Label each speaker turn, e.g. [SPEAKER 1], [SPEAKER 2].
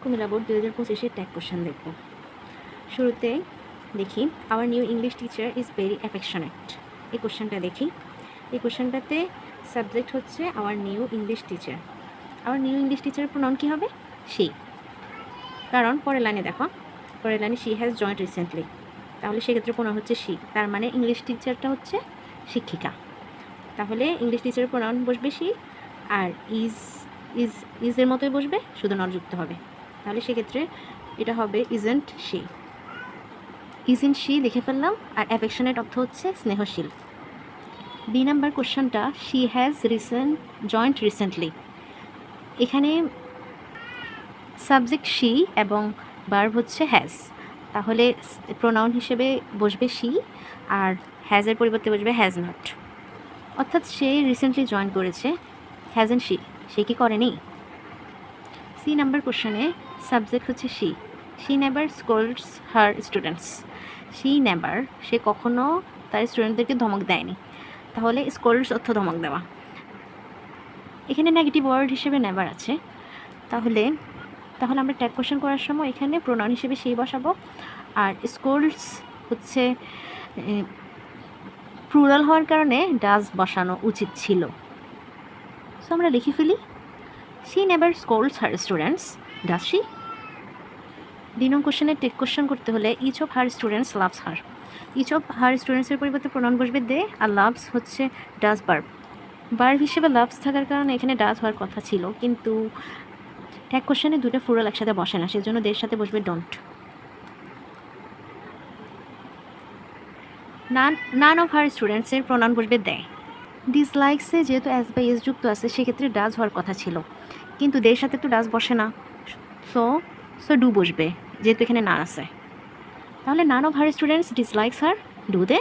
[SPEAKER 1] Comilla board 2025-এর tag question দেখব। শুরুতে দেখি our new English teacher is very affectionate. এই কোশ্চেনটা দেখি। এই কোশ্চেনটাতে সাবজেক্ট হচ্ছে our new English teacher. Our new English টিচারের প্রোনাউন কী হবে? শি। কারণ পরের লাইনে দেখো, পরের লাইনে শি হ্যাজ জয়েন্ট রিসেন্টলি, তাহলে সেক্ষেত্রে প্রোনাউন হচ্ছে শি। তার মানে ইংলিশ টিচারটা হচ্ছে শিক্ষিকা, তাহলে ইংলিশ টিচারের প্রোনাউন বসবে শি, আর ইজের মতোই বসবে, শুধু নট যুক্ত হবে। তাহলে সেক্ষেত্রে এটা হবে ইজেন্ট শি। ইজেন্ট শি লিখে ফেললাম। আর অ্যাফেকশনেট অর্থ হচ্ছে স্নেহশীল। বি নাম্বার কোশ্চেনটা, শি হ্যাজ জয়েন্ট রিসেন্টলি। এখানে সাবজেক্ট শি এবং ভার্ব হচ্ছে হ্যাজ, তাহলে প্রোনাউন হিসেবে বসবে শি আর হ্যাজের পরিবর্তে বসবে হ্যাজ নট। অর্থাৎ সে রিসেন্টলি জয়েন করেছে, হ্যাজেন্ট শি, সে কি করেনি? সি নাম্বার কোশ্চেনে সাবজেক্ট হচ্ছে she. She never scolds her students. She never, সে কখনো তার স্টুডেন্টদেরকে ধমক দেয়নি, তাহলে স্কোল্ডস অর্থ ধমক দেওয়া। এখানে নেগেটিভ ওয়ার্ড হিসেবে নেভার আছে, তাহলে আমরা ট্যাগ কোশ্চেন করার সময় এখানে প্রোনাউন হিসেবে সেই বসাবো। আর স্কোল্ডস হচ্ছে প্লুরাল হওয়ার কারণে ডাজ বসানো উচিত ছিল। সো আমরা লিখে ফেলি, she never scolds her students, does she? দুই নং কোশ্চেনে টেক কোশ্চেন করতে হলে each of her students loves her. Each of her স্টুডেন্টসের পরিবর্তে প্রোনাউন বসবে দে, আর লাভস হচ্ছে ডাজ ভার্ব। ভার্ব হিসেবে লাভস থাকার কারণে এখানে ডাজ হওয়ার কথা ছিল, কিন্তু ট্যাগ কোশ্চেনে দুটো প্লুরাল একসাথে বসে না, সেজন্য দের সাথে বসবে ডোন্ট। নান অফ হার স্টুডেন্টসের প্রোনাউন বসবে দে। ডিসলাইকসে যেহেতু এস বাই এস যুক্ত আছে, সেক্ষেত্রে ডাজ হওয়ার কথা ছিল, কিন্তু দের সাথে তো ডাজ বসে না, সো ডু বসবে যেহেতু এখানে না আছে। তাহলে none of her students dislikes her, do they?